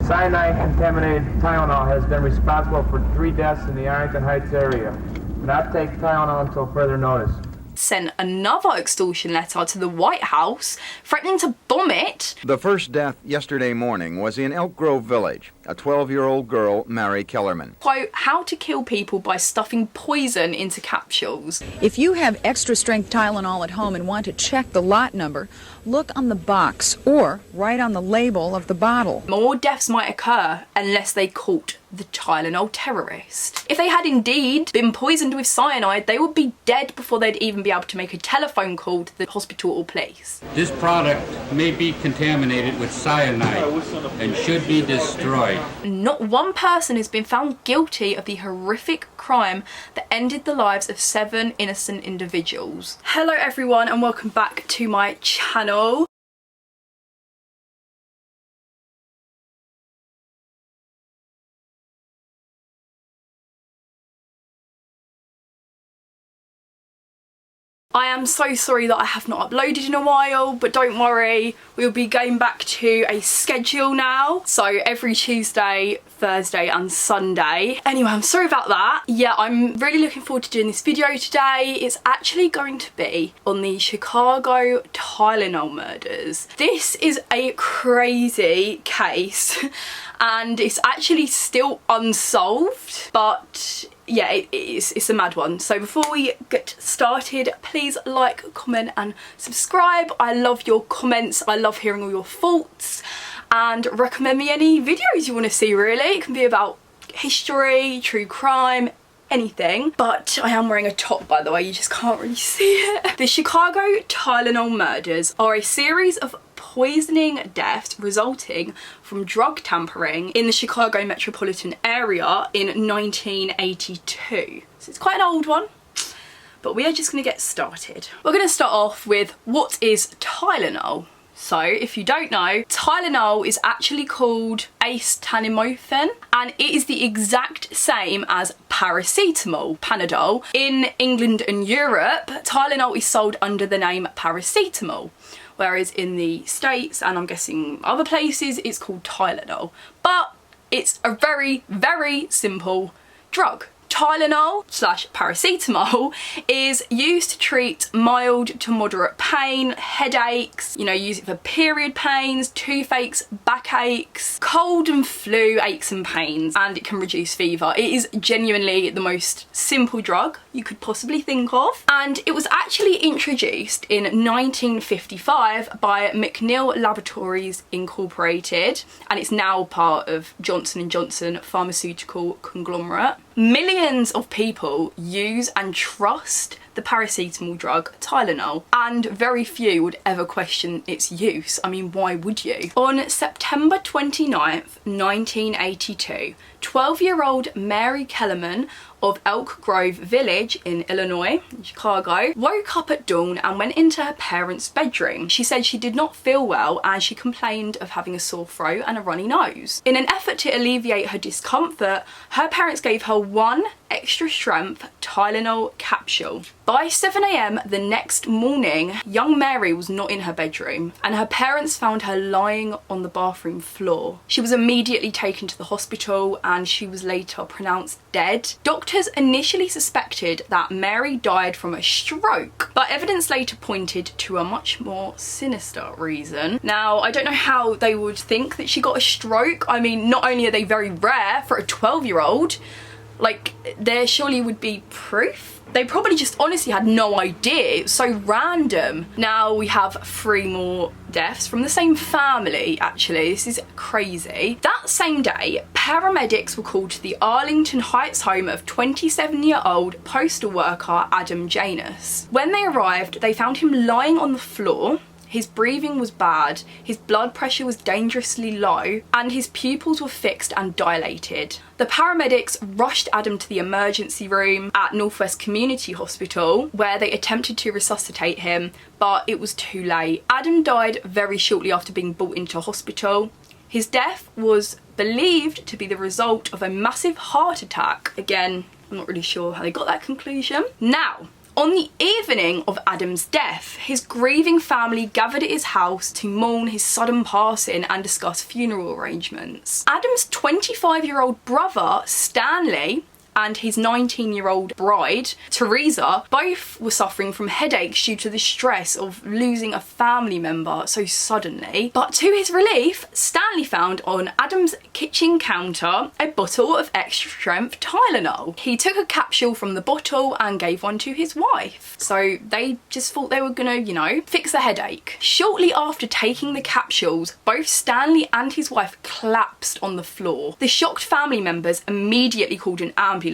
Cyanide-contaminated Tylenol has been responsible for 3 deaths in the Arlington Heights area. Do not take Tylenol until further notice. Sent another extortion letter to the White House, threatening to bomb it. The first death yesterday morning was in Elk Grove Village. A 12-year-old girl, Mary Kellerman. Quote, how to kill people by stuffing poison into capsules. If you have extra strength Tylenol at home and want to check the lot number, look on the box or write on the label of the bottle. More deaths might occur unless they caught the Tylenol terrorist. If they had indeed been poisoned with cyanide, they would be dead before they'd even be able to make a telephone call to the hospital or police. This product may be contaminated with cyanide and should be destroyed. Not one person has been found guilty of the horrific crime that ended the lives of 7 innocent individuals. Hello everyone and welcome back to my channel. I am so sorry that I have not uploaded in a while, but don't worry, we'll be going back to a schedule now. So every Tuesday, Thursday and Sunday. Anyway, I'm sorry about that. Yeah, I'm really looking forward to doing this video today. It's actually going to be on the Chicago Tylenol murders. This is a crazy case and it's actually still unsolved, but yeah, it's a mad one. So before we get started, please like, comment and subscribe. I love your comments. I love hearing all your thoughts, and recommend me any videos you want to see really. It can be about history, true crime, anything. But I am wearing a top, by the way, you just can't really see it. The Chicago Tylenol murders are a series of poisoning deaths resulting from drug tampering in the Chicago metropolitan area in 1982. So it's quite an old one, but we are just going to get started. We're going to start off with what is Tylenol. So if you don't know, Tylenol is actually called acetaminophen and it is the exact same as paracetamol, Panadol. In England and Europe, Tylenol is sold under the name paracetamol, whereas in the States and I'm guessing other places it's called Tylenol. But it's a very, very simple drug. Tylenol / paracetamol is used to treat mild to moderate pain, headaches, you know, use it for period pains, toothaches, backaches, cold and flu aches and pains, and it can reduce fever. It is genuinely the most simple drug you could possibly think of, and it was actually introduced in 1955 by McNeil Laboratories Incorporated, and it's now part of Johnson & Johnson pharmaceutical conglomerate. Millions of people use and trust the paracetamol drug Tylenol, and very few would ever question its use. I mean, why would you? On September 29th, 1982, 12-year-old Mary Kellerman of Elk Grove Village in Illinois, in Chicago, woke up at dawn and went into her parents' bedroom. She said she did not feel well and she complained of having a sore throat and a runny nose. In an effort to alleviate her discomfort, her parents gave her 1 extra strength Tylenol capsule. By 7 AM the next morning, young Mary was not in her bedroom and her parents found her lying on the bathroom floor. She was immediately taken to the hospital and she was later pronounced dead. Doctors initially suspected that Mary died from a stroke, but evidence later pointed to a much more sinister reason. Now, I don't know how they would think that she got a stroke. I mean, not only are they very rare for a 12-year-old, like, there surely would be proof. They probably just honestly had no idea. It was so random. Now we have 3 more deaths from the same family, actually. This is crazy. That same day, paramedics were called to the Arlington Heights home of 27-year-old postal worker Diane Janus. When they arrived, they found him lying on the floor. His breathing was bad, his blood pressure was dangerously low, and his pupils were fixed and dilated. The paramedics rushed Adam to the emergency room at Northwest Community Hospital, where they attempted to resuscitate him, but it was too late. Adam died very shortly after being brought into hospital. His death was believed to be the result of a massive heart attack. Again, I'm not really sure how they got that conclusion. Now, On the evening of Adam's death, his grieving family gathered at his house to mourn his sudden passing and discuss funeral arrangements. Adam's 25-year-old brother, Stanley, and his 19-year-old bride, Teresa, both were suffering from headaches due to the stress of losing a family member so suddenly. But to his relief, Stanley found on Adam's kitchen counter a bottle of extra-strength Tylenol. He took a capsule from the bottle and gave one to his wife. So they just thought they were gonna, you know, fix the headache. Shortly after taking the capsules, both Stanley and his wife collapsed on the floor. The shocked family members immediately called an ambulance.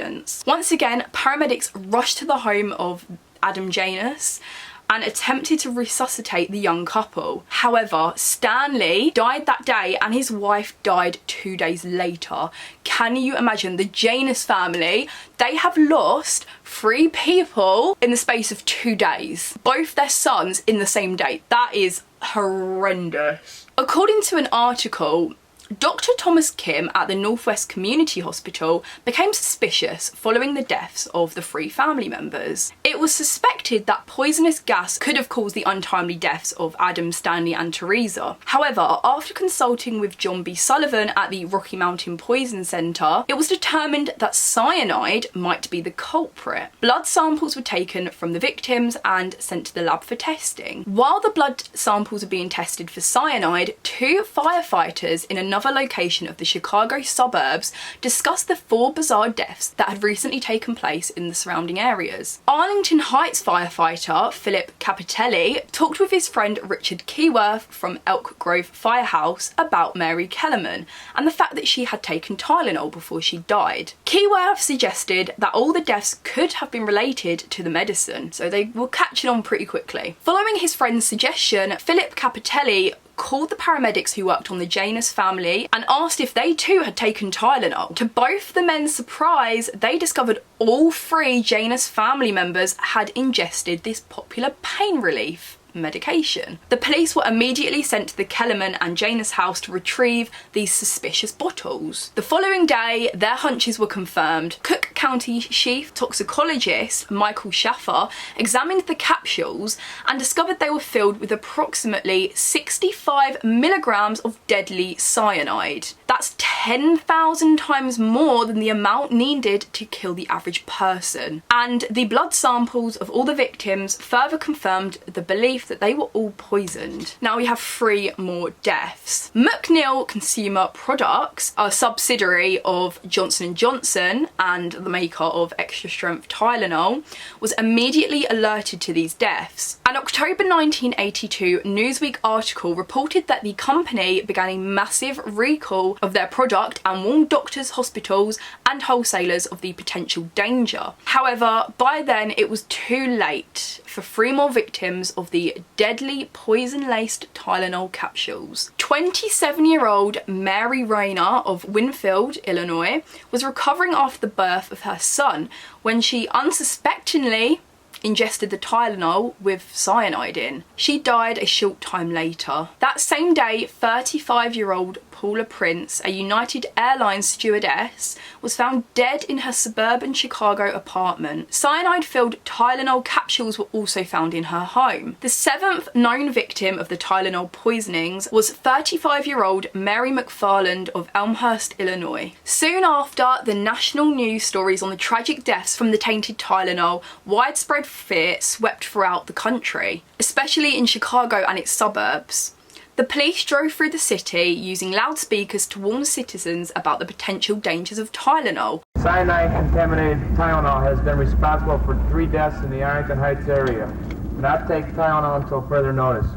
Once again, paramedics rushed to the home of Adam Janus and attempted to resuscitate the young couple. However, Stanley died that day and his wife died 2 days later. Can you imagine? The Janus family, they have lost 3 people in the space of 2 days. Both their sons in the same day. That is horrendous. According to an article, Dr. Thomas Kim at the Northwest Community Hospital became suspicious following the deaths of the 3 family members. It was suspected that poisonous gas could have caused the untimely deaths of Adam, Stanley and Teresa. However, after consulting with John B. Sullivan at the Rocky Mountain Poison Center, it was determined that cyanide might be the culprit. Blood samples were taken from the victims and sent to the lab for testing. While the blood samples are being tested for cyanide, 2 firefighters in another location of the Chicago suburbs discussed the 4 bizarre deaths that had recently taken place in the surrounding areas. Arlington Heights firefighter Philip Cappelli talked with his friend Richard Keyworth from Elk Grove Firehouse about Mary Kellerman and the fact that she had taken Tylenol before she died. Keyworth suggested that all the deaths could have been related to the medicine, so they were catching on pretty quickly. Following his friend's suggestion, Philip Cappelli called the paramedics who worked on the Janus family and asked if they too had taken Tylenol. To both the men's surprise, they discovered all 3 Janus family members had ingested this popular pain relief medication. The police were immediately sent to the Kellerman and Janus house to retrieve these suspicious bottles. The following day, their hunches were confirmed. Cook County Chief Toxicologist Michael Schaffer examined the capsules and discovered they were filled with approximately 65 milligrams of deadly cyanide. That's 10,000 times more than the amount needed to kill the average person. And the blood samples of all the victims further confirmed the belief that they were all poisoned. Now we have 3 more deaths. McNeil Consumer Products, a subsidiary of Johnson & Johnson and the maker of extra-strength Tylenol, was immediately alerted to these deaths. An October 1982 Newsweek article reported that the company began a massive recall of their product and warned doctors, hospitals and wholesalers of the potential danger. However, by then it was too late for 3 more victims of the deadly poison-laced Tylenol capsules. 27-year-old Mary Rayner of Winfield, Illinois, was recovering after the birth of her son when she unsuspectingly ingested the Tylenol with cyanide in. She died a short time later. That same day, 35-year-old Paula Prince, a United Airlines stewardess, was found dead in her suburban Chicago apartment. Cyanide-filled Tylenol capsules were also found in her home. The 7th known victim of the Tylenol poisonings was 35-year-old Mary McFarland of Elmhurst, Illinois. Soon after the national news stories on the tragic deaths from the tainted Tylenol, widespread fear swept throughout the country, especially in Chicago and its suburbs. The police drove through the city using loudspeakers to warn citizens about the potential dangers of Tylenol. Cyanide-contaminated Tylenol has been responsible for 3 deaths in the Arlington Heights area. Do not take Tylenol until further notice.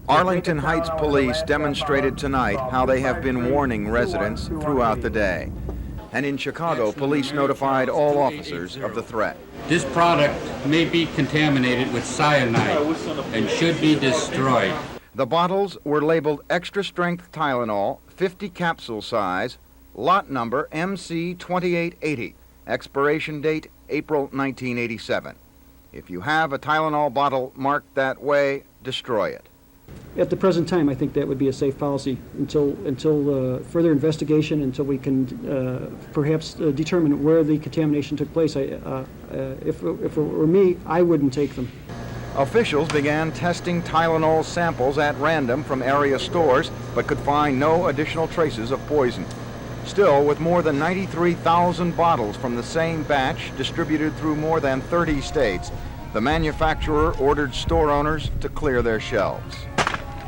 Arlington Heights police demonstrated tonight how they have been warning residents throughout the day. And in Chicago, police notified all officers of the threat. This product may be contaminated with cyanide and should be destroyed. The bottles were labeled extra-strength Tylenol, 50 capsule size, lot number MC2880, expiration date April 1987. If you have a Tylenol bottle marked that way, destroy it. At the present time, I think that would be a safe policy until further investigation, until we can perhaps determine where the contamination took place. If it were me, I wouldn't take them. Officials began testing Tylenol samples at random from area stores, but could find no additional traces of poison. Still, with more than 93,000 bottles from the same batch distributed through more than 30 states, the manufacturer ordered store owners to clear their shelves.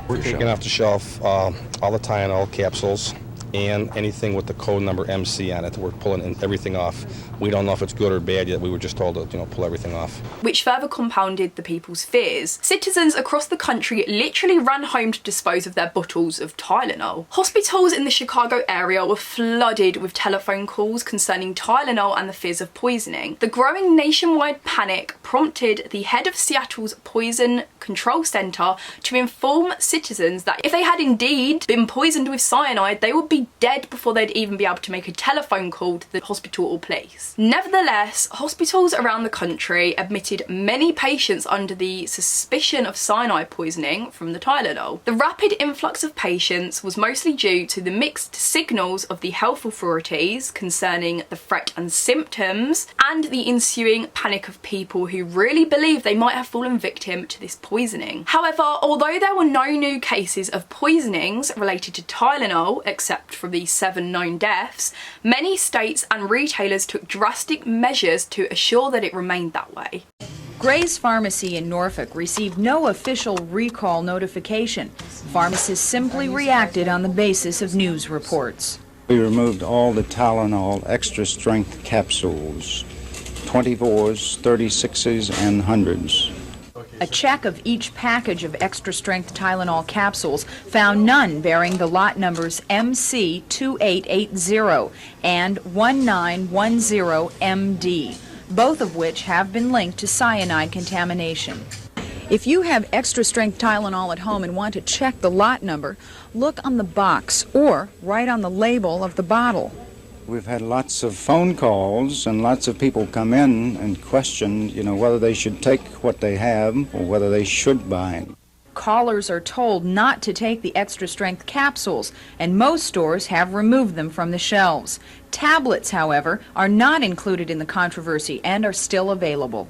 We're taking off the shelf all the Tylenol capsules and anything with the code number MC on it. We're pulling everything off. We don't know if it's good or bad yet. We were just told to, pull everything off. Which further compounded the people's fears. Citizens across the country literally ran home to dispose of their bottles of Tylenol. Hospitals in the Chicago area were flooded with telephone calls concerning Tylenol and the fears of poisoning. The growing nationwide panic prompted the head of Seattle's Poison Control Center to inform citizens that if they had indeed been poisoned with cyanide, they would be dead before they'd even be able to make a telephone call to the hospital or police. Nevertheless, hospitals around the country admitted many patients under the suspicion of cyanide poisoning from the Tylenol. The rapid influx of patients was mostly due to the mixed signals of the health authorities concerning the threat and symptoms, and the ensuing panic of people who really believed they might have fallen victim to this poisoning. However, although there were no new cases of poisonings related to Tylenol, except for the 7 known deaths, many states and retailers took drastic measures to assure that it remained that way. Gray's Pharmacy in Norfolk received no official recall notification. Pharmacists simply reacted on the basis of news reports. We removed all the Tylenol extra strength capsules, 24s, 36s, and 100s. A check of each package of extra-strength Tylenol capsules found none bearing the lot numbers MC2880 and 1910MD, both of which have been linked to cyanide contamination. If you have extra-strength Tylenol at home and want to check the lot number, look on the box or right on the label of the bottle. We've had lots of phone calls and lots of people come in and question, whether they should take what they have or whether they should buy. Callers are told not to take the extra-strength capsules, and most stores have removed them from the shelves. Tablets, however, are not included in the controversy and are still available.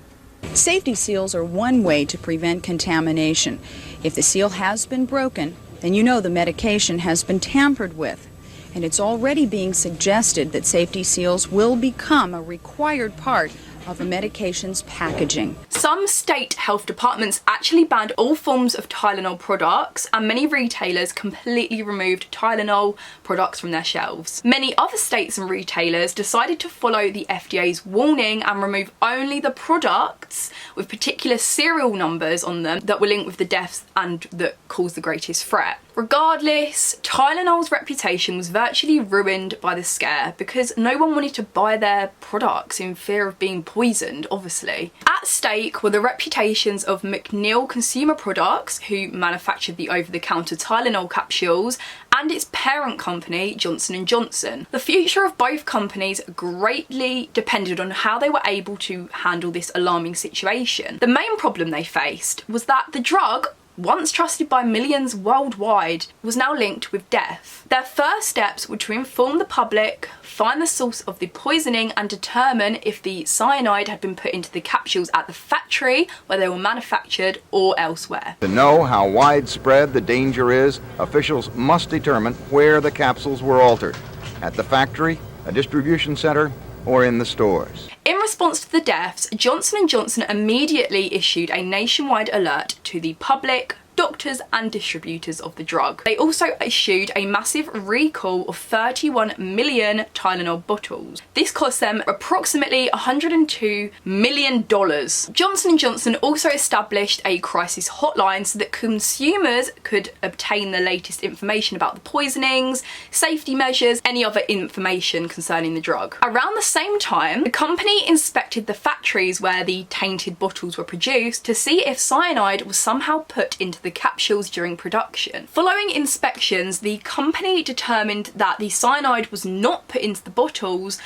Safety seals are one way to prevent contamination. If the seal has been broken, then you know the medication has been tampered with. And it's already being suggested that safety seals will become a required part of a medication's packaging. Some state health departments actually banned all forms of Tylenol products, and many retailers completely removed Tylenol products from their shelves. Many other states and retailers decided to follow the FDA's warning and remove only the products with particular serial numbers on them that were linked with the deaths and that caused the greatest threat. Regardless, Tylenol's reputation was virtually ruined by the scare because no one wanted to buy their products in fear of being poisoned, obviously. At stake were the reputations of McNeil Consumer Products, who manufactured the over-the-counter Tylenol capsules, and its parent company, Johnson & Johnson. The future of both companies greatly depended on how they were able to handle this alarming situation. The main problem they faced was that the drug, once trusted by millions worldwide, was now linked with death. Their first steps were to inform the public, find the source of the poisoning, and determine if the cyanide had been put into the capsules at the factory where they were manufactured or elsewhere. To know how widespread the danger is, officials must determine where the capsules were altered: at the factory, a distribution center, or in the stores. In response to the deaths, Johnson & Johnson immediately issued a nationwide alert to the public, doctors and distributors of the drug. They also issued a massive recall of 31 million Tylenol bottles. This cost them approximately $102 million. Johnson & Johnson also established a crisis hotline so that consumers could obtain the latest information about the poisonings, safety measures, any other information concerning the drug. Around the same time, the company inspected the factories where the tainted bottles were produced to see if cyanide was somehow put into the capsules during production. Following inspections, the company determined that the cyanide was not put into the bottles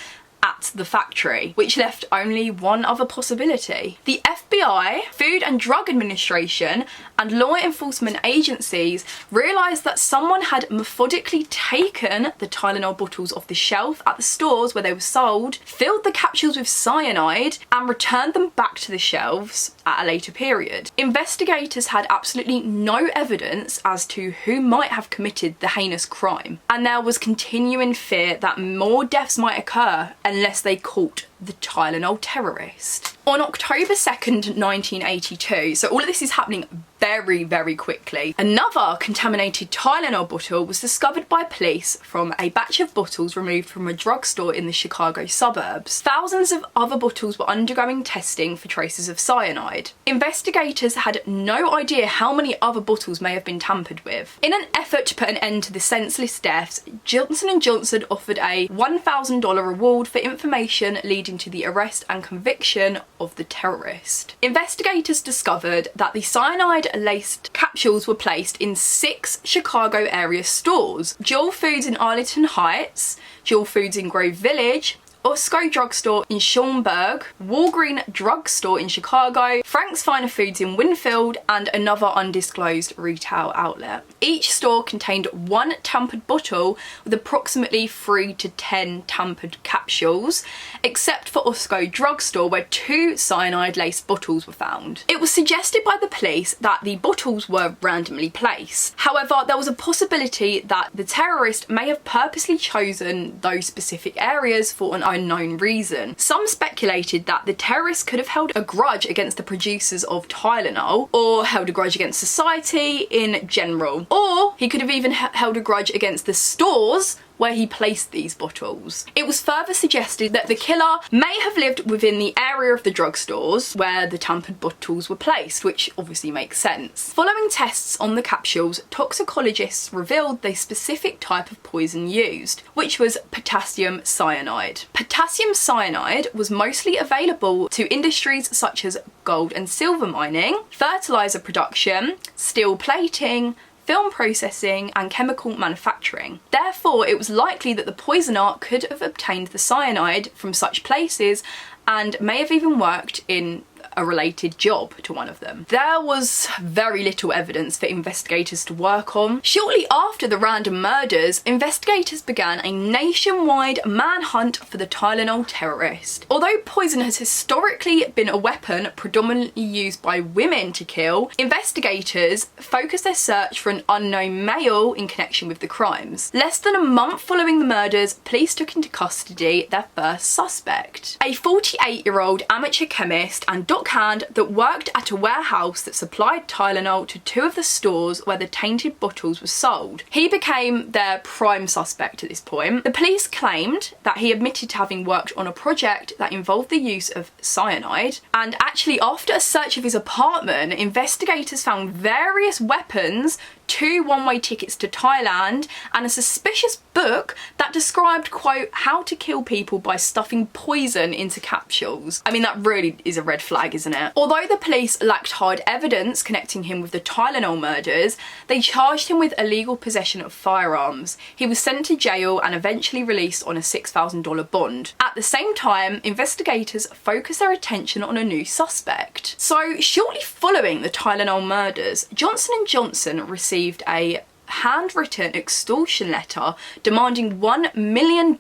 at the factory, which left only one other possibility. The FBI, Food and Drug Administration, and law enforcement agencies realised that someone had methodically taken the Tylenol bottles off the shelf at the stores where they were sold, filled the capsules with cyanide, and returned them back to the shelves at a later period. Investigators had absolutely no evidence as to who might have committed the heinous crime, and there was continuing fear that more deaths might occur unless they caught the Tylenol terrorist. On October 2nd, 1982, so all of this is happening very, very quickly, another contaminated Tylenol bottle was discovered by police from a batch of bottles removed from a drugstore in the Chicago suburbs. Thousands of other bottles were undergoing testing for traces of cyanide. Investigators had no idea how many other bottles may have been tampered with. In an effort to put an end to the senseless deaths, Johnson & Johnson offered a $1,000 reward for information leading to the arrest and conviction of the terrorist. Investigators discovered that the cyanide-laced capsules were placed in 6 Chicago area stores: Jewel Foods in Arlington Heights, Jewel Foods in Grove Village, Osco Drugstore in Schaumburg, Walgreen Drugstore in Chicago, Frank's Finer Foods in Winfield, and another undisclosed retail outlet. Each store contained 1 tampered bottle with approximately 3 to 10 tampered capsules, except for Osco Drugstore, where 2 cyanide-laced bottles were found. It was suggested by the police that the bottles were randomly placed. However, there was a possibility that the terrorist may have purposely chosen those specific areas for an unknown reason. Some speculated that the terrorist could have held a grudge against the producers of Tylenol, or held a grudge against society in general, or he could have even held a grudge against the stores where he placed these bottles. It was further suggested that the killer may have lived within the area of the drugstores where the tampered bottles were placed, which obviously makes sense. Following tests on the capsules, toxicologists revealed the specific type of poison used, which was potassium cyanide. Potassium cyanide was mostly available to industries such as gold and silver mining, fertilizer production, steel plating, film processing, and chemical manufacturing. Therefore, it was likely that the poisoner could have obtained the cyanide from such places and may have even worked in a related job to one of them. There was very little evidence for investigators to work on. Shortly after the random murders, investigators began a nationwide manhunt for the Tylenol terrorist. Although poison has historically been a weapon predominantly used by women to kill, investigators focused their search for an unknown male in connection with the crimes. Less than a month following the murders, police took into custody their first suspect, a 48-year-old amateur chemist and dockhand that worked at a warehouse that supplied Tylenol to 2 of the stores where the tainted bottles were sold. He became their prime suspect at this point. The police claimed that he admitted to having worked on a project that involved the use of cyanide, and actually after a search of his apartment, investigators found various weapons, 2 one-way tickets to Thailand, and a suspicious book that described, quote, how to kill people by stuffing poison into capsules. I mean, that really is a red flag, isn't it? Although the police lacked hard evidence connecting him with the Tylenol murders, they charged him with illegal possession of firearms. He was sent to jail and eventually released on a $6,000 bond. At the same time, investigators focused their attention on a new suspect. So, shortly following the Tylenol murders, Johnson & Johnson received a handwritten extortion letter demanding $1 million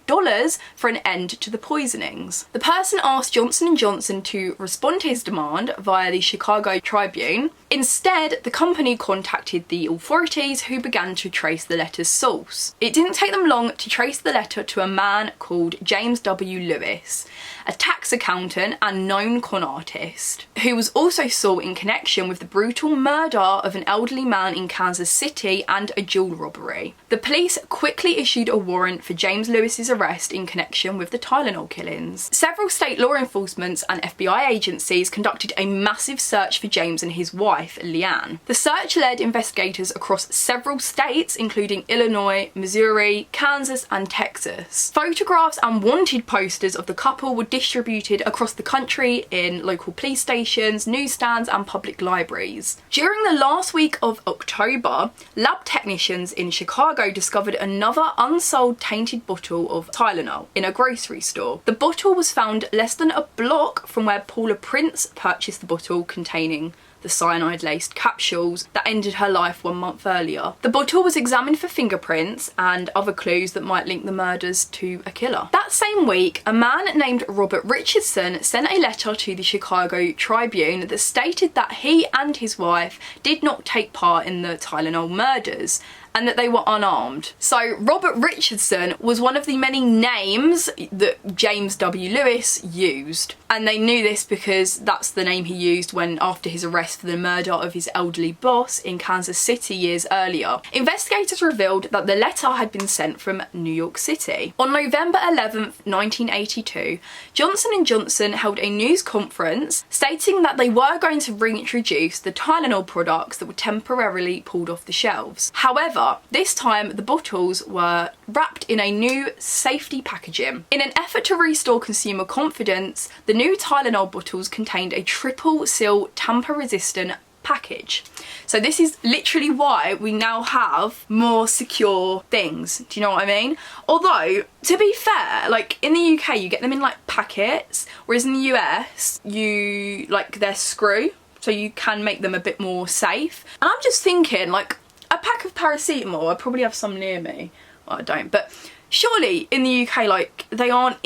for an end to the poisonings. The person asked Johnson & Johnson to respond to his demand via the Chicago Tribune. Instead, the company contacted the authorities, who began to trace the letter's source. It didn't take them long to trace the letter to a man called James W. Lewis, a tax accountant and known con artist, who was also sought in connection with the brutal murder of an elderly man in Kansas City and a jewel robbery. The police quickly issued a warrant for James Lewis's arrest in connection with the Tylenol killings. Several state law enforcement and FBI agencies conducted a massive search for James and his wife, Leanne. The search led investigators across several states, including Illinois, Missouri, Kansas, and Texas. Photographs and wanted posters of the couple were distributed across the country in local police stations, newsstands, and public libraries. During the last week of October, lab technicians in Chicago discovered another unsold tainted bottle of Tylenol in a grocery store. The bottle was found less than a block from where Paula Prince purchased the bottle containing the cyanide-laced capsules that ended her life 1 month earlier. The bottle was examined for fingerprints and other clues that might link the murders to a killer. That same week, a man named Robert Richardson sent a letter to the Chicago Tribune that stated that he and his wife did not take part in the Tylenol murders and that they were unarmed. So Robert Richardson was one of the many names that James W. Lewis used. And they knew this because that's the name he used when after his arrest for the murder of his elderly boss in Kansas City years earlier. Investigators revealed that the letter had been sent from New York City. On November 11th, 1982, Johnson & Johnson held a news conference stating that they were going to reintroduce the Tylenol products that were temporarily pulled off the shelves. However, this time the bottles were wrapped in a new safety packaging. In an effort to restore consumer confidence, the new Tylenol bottles contained a triple seal tamper-resistant package. So this is literally why we now have more secure things. Do you know what I mean? Although, to be fair, like in the UK you get them in like packets, whereas in the US you like they're screw, so you can make them a bit more safe. And I'm just thinking, like, a pack of paracetamol, I probably have some near me. Well, I don't, but surely in the UK, like, they aren't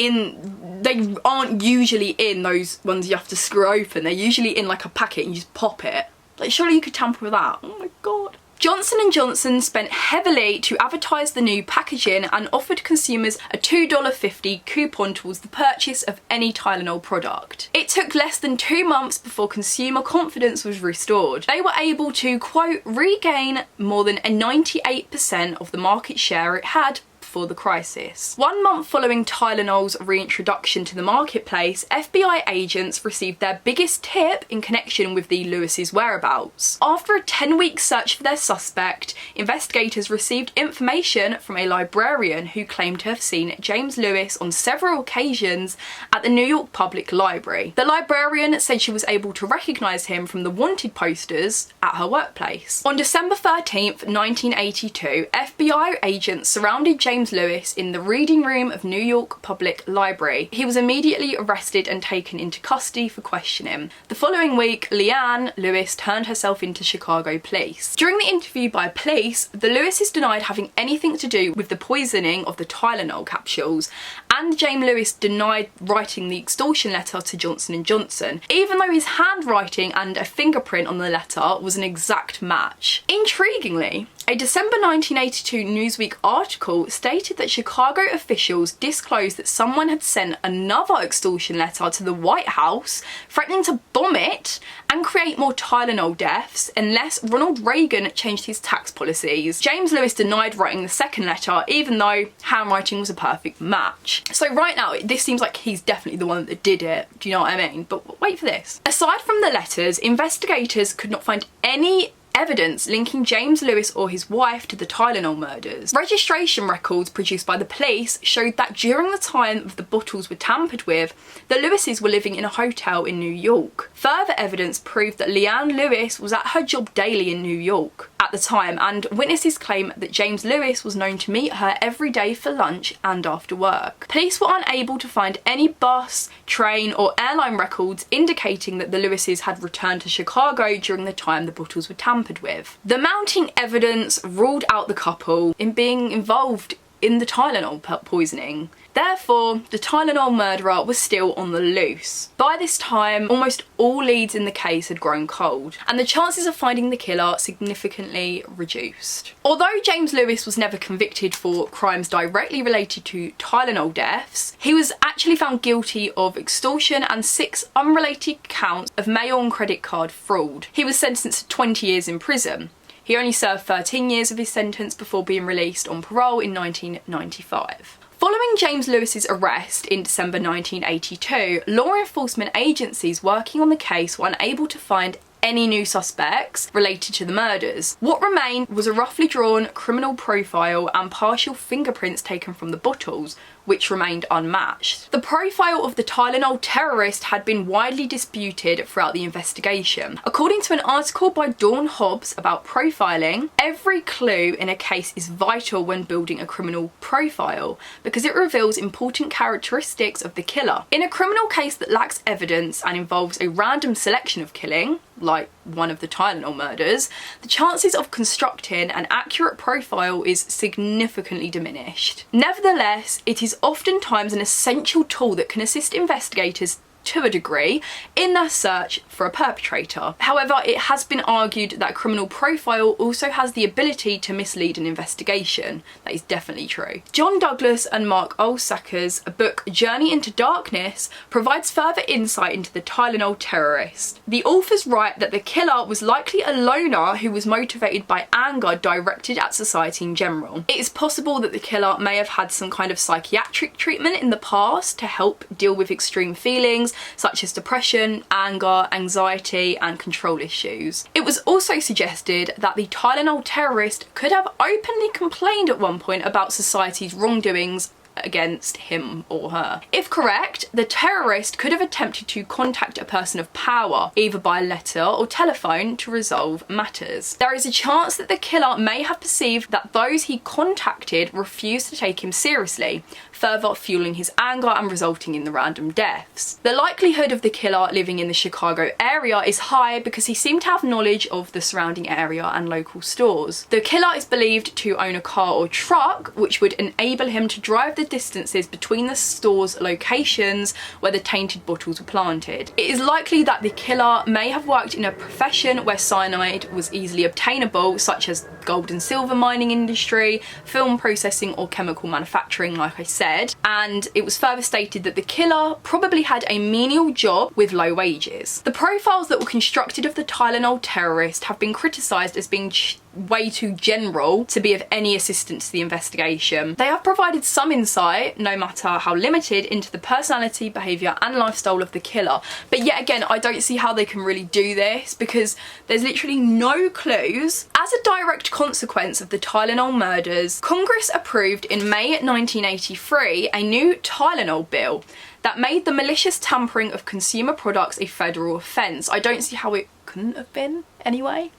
usually in those ones you have to screw open. They're usually in like a packet and you just pop it. Like, surely you could tamper with that. Oh my god. Johnson & Johnson spent heavily to advertise the new packaging and offered consumers a $2.50 coupon towards the purchase of any Tylenol product. It took less than 2 months before consumer confidence was restored. They were able to, quote, regain more than a 98% of the market share it had before the crisis. 1 month following Tylenol's reintroduction to the marketplace, FBI agents received their biggest tip in connection with the Lewis's whereabouts. After a 10-week search for their suspect, investigators received information from a librarian who claimed to have seen James Lewis on several occasions at the New York Public Library. The librarian said she was able to recognize him from the wanted posters at her workplace. On December 13th, 1982, FBI agents surrounded James Lewis in the reading room of New York Public Library. He was immediately arrested and taken into custody for questioning. The following week, Leanne Lewis turned herself into Chicago police. During the interview by police, the Lewises denied having anything to do with the poisoning of the Tylenol capsules, and James Lewis denied writing the extortion letter to Johnson & Johnson, even though his handwriting and a fingerprint on the letter was an exact match. Intriguingly, a December 1982 Newsweek article stated that Chicago officials disclosed that someone had sent another extortion letter to the White House, threatening to bomb it and create more Tylenol deaths unless Ronald Reagan changed his tax policies. James Lewis denied writing the second letter, even though handwriting was a perfect match. So right now, this seems like he's definitely the one that did it. Do you know what I mean? But wait for this. Aside from the letters, investigators could not find any evidence linking James Lewis or his wife to the Tylenol murders. Registration records produced by the police showed that during the time the bottles were tampered with, the Lewises were living in a hotel in New York. Further evidence proved that Leanne Lewis was at her job daily in New York at the time, and witnesses claim that James Lewis was known to meet her every day for lunch and after work. Police were unable to find any bus, train or airline records indicating that the Lewises had returned to Chicago during the time the bottles were tampered with. The mounting evidence ruled out the couple in being involved in the Tylenol poisoning. Therefore, the Tylenol murderer was still on the loose. By this time, almost all leads in the case had grown cold, and the chances of finding the killer significantly reduced. Although James Lewis was never convicted for crimes directly related to Tylenol deaths, he was actually found guilty of extortion and 6 unrelated counts of mail and credit card fraud. He was sentenced to 20 years in prison. He only served 13 years of his sentence before being released on parole in 1995. Following James Lewis's arrest in December 1982, law enforcement agencies working on the case were unable to find any new suspects related to the murders. What remained was a roughly drawn criminal profile and partial fingerprints taken from the bottles, which remained unmatched. The profile of the Tylenol terrorist had been widely disputed throughout the investigation. According to an article by Dawn Hobbs about profiling, every clue in a case is vital when building a criminal profile because it reveals important characteristics of the killer. In a criminal case that lacks evidence and involves a random selection of killing, like one of the Tylenol murders, the chances of constructing an accurate profile is significantly diminished. Nevertheless, it is oftentimes an essential tool that can assist investigators to a degree in their search for a perpetrator. However, it has been argued that a criminal profile also has the ability to mislead an investigation. That is definitely true. John Douglas and Mark Olsaker's book Journey into Darkness provides further insight into the Tylenol terrorist. The authors write that the killer was likely a loner who was motivated by anger directed at society in general. It is possible that the killer may have had some kind of psychiatric treatment in the past to help deal with extreme feelings such as depression, anger, anxiety, and control issues. It was also suggested that the Tylenol terrorist could have openly complained at one point about society's wrongdoings against him or her. If correct, the terrorist could have attempted to contact a person of power, either by letter or telephone, to resolve matters. There is a chance that the killer may have perceived that those he contacted refused to take him seriously, further fueling his anger and resulting in the random deaths. The likelihood of the killer living in the Chicago area is high because he seemed to have knowledge of the surrounding area and local stores. The killer is believed to own a car or truck, which would enable him to drive the distances between the store's locations where the tainted bottles were planted. It is likely that the killer may have worked in a profession where cyanide was easily obtainable, such as gold and silver mining industry, film processing, or chemical manufacturing, like I said, and it was further stated that the killer probably had a menial job with low wages. The profiles that were constructed of the Tylenol terrorist have been criticised as being way too general to be of any assistance to the investigation. They have provided some insight, no matter how limited, into the personality, behaviour and lifestyle of the killer, but yet again I don't see how they can really do this because there's literally no clues. As a direct consequence of the Tylenol murders, Congress approved in May 1983 a new Tylenol bill that made the malicious tampering of consumer products a federal offence. I don't see how it couldn't have been anyway.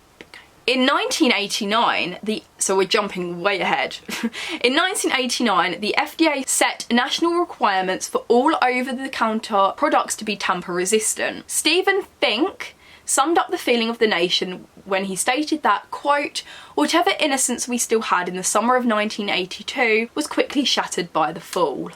In 1989, so we're jumping way ahead. In 1989, the FDA set national requirements for all over-the-counter products to be tamper-resistant. Stephen Fink summed up the feeling of the nation when he stated that, quote, "Whatever innocence we still had in the summer of 1982 was quickly shattered by the fall."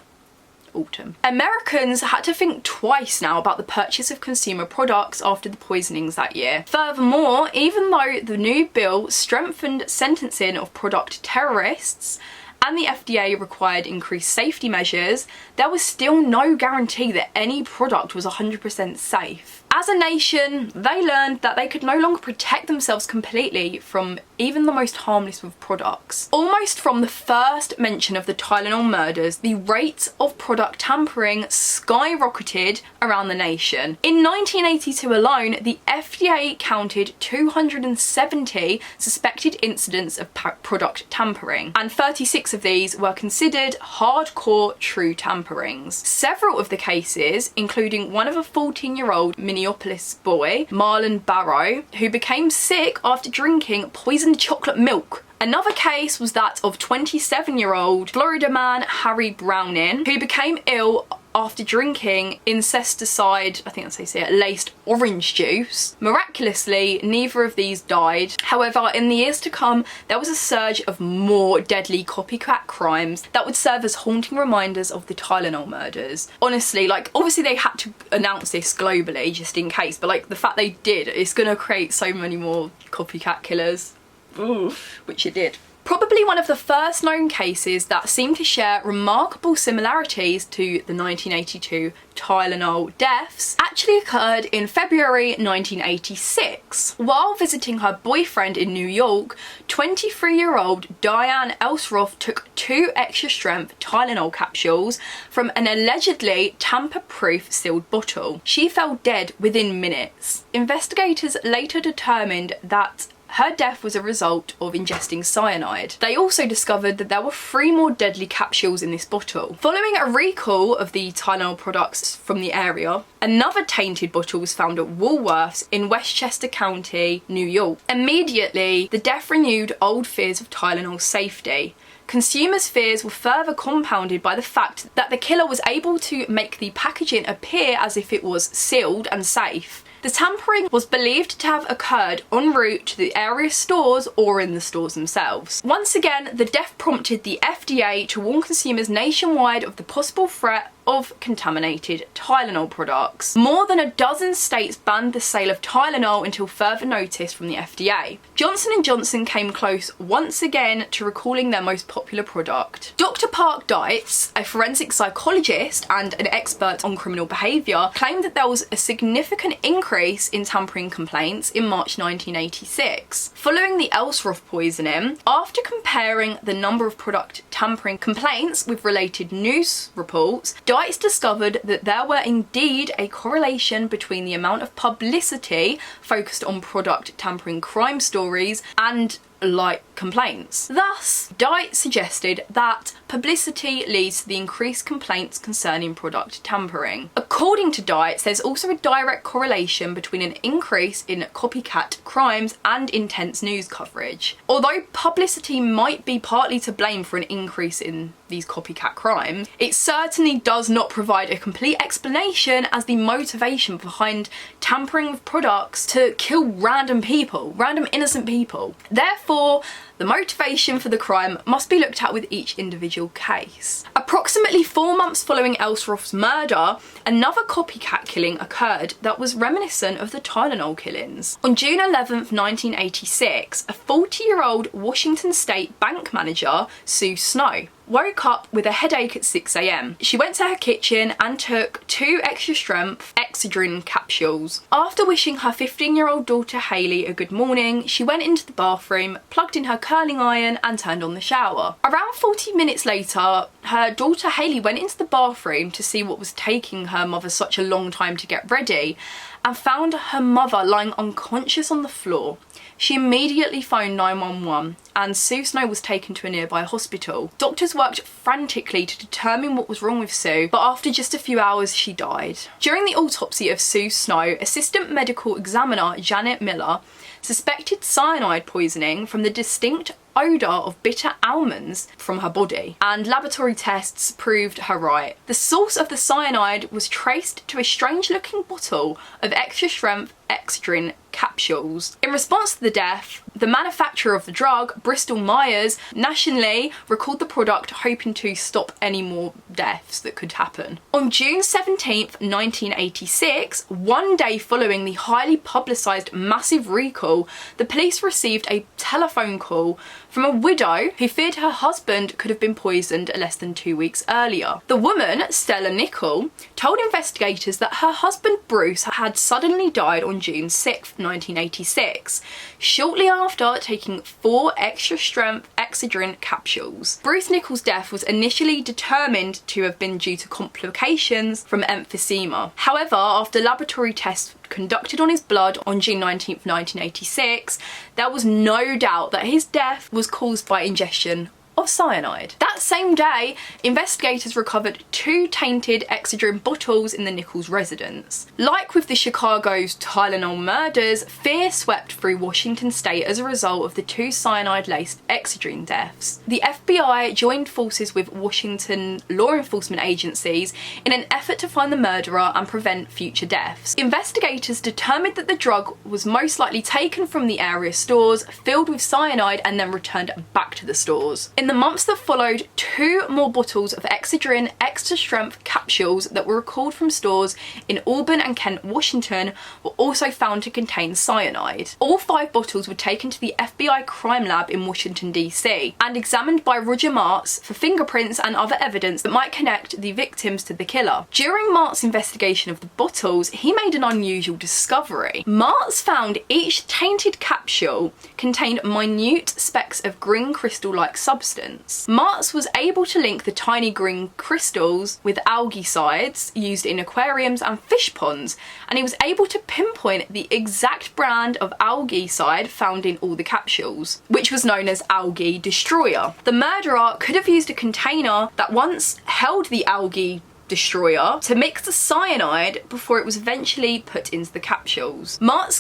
Autumn. Americans had to think twice now about the purchase of consumer products after the poisonings that year. Furthermore, even though the new bill strengthened sentencing of product terrorists and the FDA required increased safety measures, there was still no guarantee that any product was 100% safe. As a nation, they learned that they could no longer protect themselves completely from even the most harmless of products. Almost from the first mention of the Tylenol murders, the rates of product tampering skyrocketed around the nation. In 1982 alone, the FDA counted 270 suspected incidents of product tampering, and 36 of these were considered hardcore true tamperings. Several of the cases, including one of a 14-year-old Minneapolis boy, Marlon Barrow, who became sick after drinking poisoned chocolate milk. Another case was that of 27-year-old Florida man Harry Browning, who became ill after drinking incesticide, I think that's how you say it, laced orange juice. Miraculously, neither of these died. However, in the years to come, there was a surge of more deadly copycat crimes that would serve as haunting reminders of the Tylenol murders. Honestly, like, obviously they had to announce this globally just in case, but like the fact they did, it's gonna create so many more copycat killers. Ooh, which it did. Probably one of the first known cases that seem to share remarkable similarities to the 1982 Tylenol deaths actually occurred in February 1986. While visiting her boyfriend in New York, 23-year-old Diane Elro took 2 extra-strength Tylenol capsules from an allegedly tamper-proof sealed bottle. She fell dead within minutes. Investigators later determined that her death was a result of ingesting cyanide. They also discovered that there were 3 more deadly capsules in this bottle. Following a recall of the Tylenol products from the area, another tainted bottle was found at Woolworths in Westchester County, New York. Immediately, the death renewed old fears of Tylenol's safety. Consumers' fears were further compounded by the fact that the killer was able to make the packaging appear as if it was sealed and safe. The tampering was believed to have occurred en route to the area stores or in the stores themselves. Once again, the death prompted the FDA to warn consumers nationwide of the possible threat of contaminated Tylenol products. More than a dozen states banned the sale of Tylenol until further notice from the FDA. Johnson & Johnson came close once again to recalling their most popular product. Dr. Park Dietz, a forensic psychologist and an expert on criminal behaviour, claimed that there was a significant increase in tampering complaints in March 1986. Following the Elsroth poisoning, after comparing the number of product tampering complaints with related news reports, Dietz discovered that there were indeed a correlation between the amount of publicity focused on product tampering crime stories and like complaints. Thus, Dietz suggested that publicity leads to the increased complaints concerning product tampering. According to Dietz, there's also a direct correlation between an increase in copycat crimes and intense news coverage. Although publicity might be partly to blame for an increase in these copycat crimes, it certainly does not provide a complete explanation as the motivation behind tampering with products to kill random people, random innocent people. Therefore, the motivation for the crime must be looked at with each individual case. Approximately 4 months following Elsroth's murder, another copycat killing occurred that was reminiscent of the Tylenol killings. On June 11th, 1986, a 40-year-old Washington State bank manager, Sue Snow, woke up with a headache at 6 a.m. She went to her kitchen and took 2 extra-strength Excedrin capsules. After wishing her 15-year-old daughter Hayley a good morning, she went into the bathroom, plugged in her curling iron and turned on the shower. Around 40 minutes later, her daughter Hayley went into the bathroom to see what was taking her mother such a long time to get ready and found her mother lying unconscious on the floor. She immediately phoned 911 and Sue Snow was taken to a nearby hospital. Doctors worked frantically to determine what was wrong with Sue, but after just a few hours she died. During the autopsy of Sue Snow, Assistant Medical Examiner Janet Miller suspected cyanide poisoning from the distinct odour of bitter almonds from her body, and laboratory tests proved her right. The source of the cyanide was traced to a strange-looking bottle of extra-strength Excedrin capsules. In response to the death, the manufacturer of the drug, Bristol Myers, nationally recalled the product, hoping to stop any more deaths that could happen. On June 17th, 1986, 1 day following the highly publicised massive recall, the police received a telephone call from a widow who feared her husband could have been poisoned less than 2 weeks earlier. The woman, Stella Nichol, told investigators that her husband Bruce had suddenly died on June 6th, 1986, shortly after taking 4 extra-strength Excedrin capsules. Bruce Nichol's death was initially determined to have been due to complications from emphysema. However, after laboratory tests conducted on his blood on June 19th, 1986, there was no doubt that his death was caused by ingestion of cyanide. That same day, investigators recovered 2 tainted Excedrin bottles in the Nichols residence. Like with the Chicago's Tylenol murders, fear swept through Washington state as a result of the 2 cyanide-laced Excedrin deaths. The FBI joined forces with Washington law enforcement agencies in an effort to find the murderer and prevent future deaths. Investigators determined that the drug was most likely taken from the area stores, filled with cyanide, and then returned back to the stores. In the months that followed, 2 more bottles of Excedrin extra-strength capsules that were recalled from stores in Auburn and Kent, Washington, were also found to contain cyanide. All 5 bottles were taken to the FBI crime lab in Washington, D.C. and examined by Roger Marx for fingerprints and other evidence that might connect the victims to the killer. During Marx's investigation of the bottles, he made an unusual discovery. Marx found each tainted capsule contained minute specks of green crystal-like substance substance. Marx was able to link the tiny green crystals with algaecides used in aquariums and fish ponds, and he was able to pinpoint the exact brand of algaecide found in all the capsules, which was known as Algae Destroyer. The murderer could have used a container that once held the algae destroyer to mix the cyanide before it was eventually put into the capsules. Marx's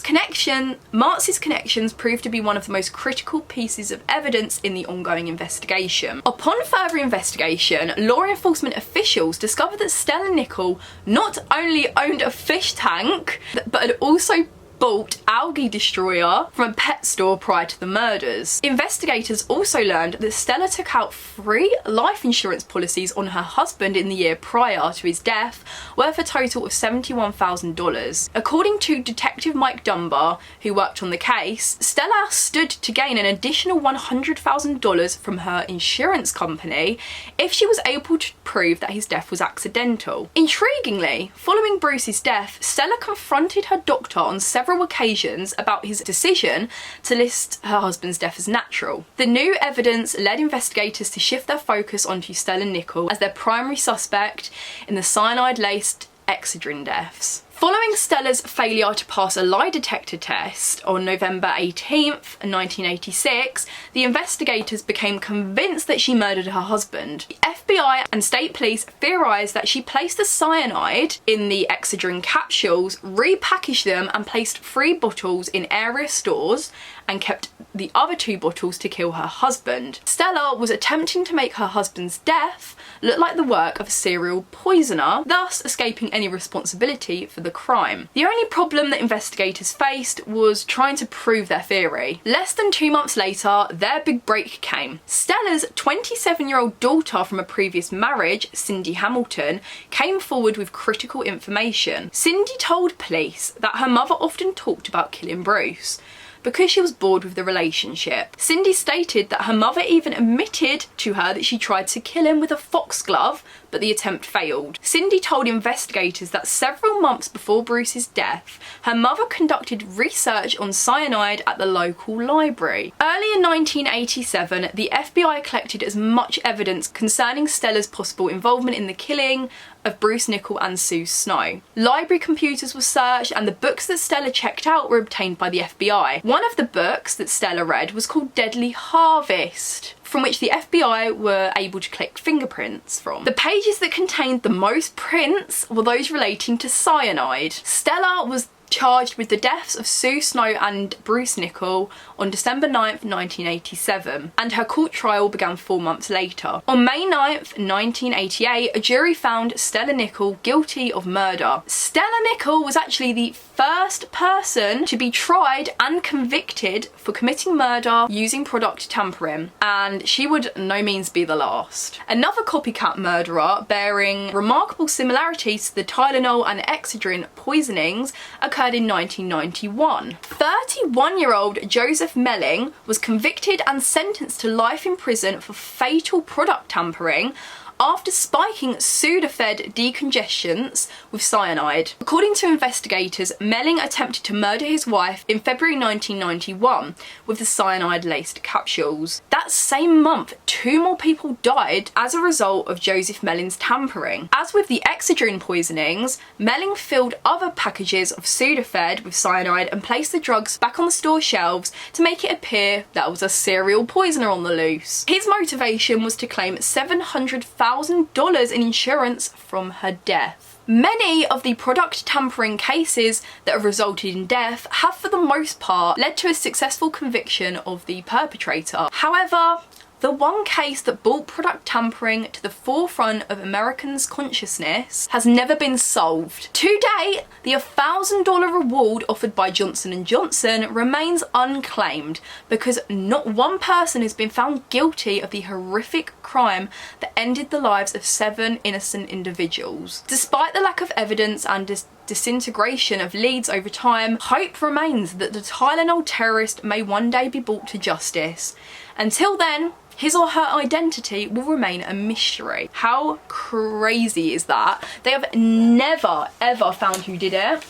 connections proved to be one of the most critical pieces of evidence in the ongoing investigation. Upon further investigation, law enforcement officials discovered that Stella Nichol not only owned a fish tank, but had also bought Algae Destroyer from a pet store prior to the murders. Investigators also learned that Stella took out 3 life insurance policies on her husband in the year prior to his death, worth a total of $71,000. According to Detective Mike Dunbar, who worked on the case, Stella stood to gain an additional $100,000 from her insurance company if she was able to prove that his death was accidental. Intriguingly, following Bruce's death, Stella confronted her doctor on several occasions about his decision to list her husband's death as natural. The new evidence led investigators to shift their focus onto Stella Nichol as their primary suspect in the cyanide-laced Excedrin deaths. Following Stella's failure to pass a lie detector test on November 18th, 1986, the investigators became convinced that she murdered her husband. The FBI and state police theorized that she placed the cyanide in the Excedrin capsules, repackaged them, and placed 3 bottles in area stores and kept the other 2 bottles to kill her husband. Stella was attempting to make her husband's death look like the work of a serial poisoner, thus escaping any responsibility for the crime. The only problem that investigators faced was trying to prove their theory. Less than 2 months later, their big break came. Stella's 27-year-old daughter from a previous marriage, Cindy Hamilton, came forward with critical information. Cindy told police that her mother often talked about killing Bruce because she was bored with the relationship. Cindy stated that her mother even admitted to her that she tried to kill him with a foxglove, but the attempt failed. Cindy told investigators that several months before Bruce's death, her mother conducted research on cyanide at the local library. Early in 1987, the FBI collected as much evidence concerning Stella's possible involvement in the killing of Bruce Nichol and Sue Snow. Library computers were searched and the books that Stella checked out were obtained by the FBI. One of the books that Stella read was called Deadly Harvest, from which the FBI were able to collect fingerprints from. The pages that contained the most prints were those relating to cyanide. Stella was charged with the deaths of Sue Snow and Bruce Nichol on December 9th, 1987, and her court trial began 4 months later. On May 9th, 1988, a jury found Stella Nichol guilty of murder. Stella Nichol was actually the first person to be tried and convicted for committing murder using product tampering, and she would no means be the last. Another copycat murderer bearing remarkable similarities to the Tylenol and Excedrin poisonings occurred in 1991. 31-year-old Joseph Melling was convicted and sentenced to life in prison for fatal product tampering after spiking Sudafed decongestants with cyanide. According to investigators, Melling attempted to murder his wife in February 1991 with the cyanide-laced capsules. That same month, 2 more people died as a result of Joseph Melling's tampering. As with the Excedrin poisonings, Melling filled other packages of Sudafed with cyanide and placed the drugs back on the store shelves to make it appear that was a serial poisoner on the loose. His motivation was to claim $700,000 in insurance from her death. Many of the product tampering cases that have resulted in death have for the most part led to a successful conviction of the perpetrator. However, the one case that brought product tampering to the forefront of Americans' consciousness has never been solved. To date, the $1,000 reward offered by Johnson & Johnson remains unclaimed because not one person has been found guilty of the horrific crime that ended the lives of 7 innocent individuals. Despite the lack of evidence and disintegration of leads over time, hope remains that the Tylenol terrorist may one day be brought to justice. Until then, his or her identity will remain a mystery. How crazy is that? They have never ever found who did it.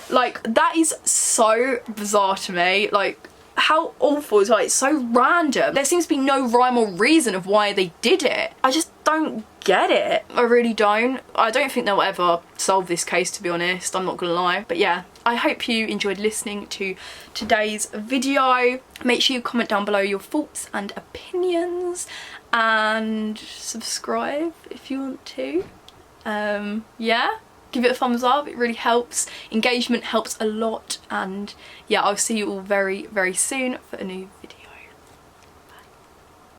Like, that is so bizarre to me. Like, how awful is it? It's so random. There seems to be no rhyme or reason of why they did it. I just don't get it. I really don't. I don't think they'll ever solve this case, to be honest. I'm not gonna lie. But yeah, I hope you enjoyed listening to today's video. Make sure you comment down below your thoughts and opinions, and subscribe if you want to. Yeah, give it a thumbs up, it really helps. Engagement helps a lot, and yeah, I'll see you all very, very soon for a new video.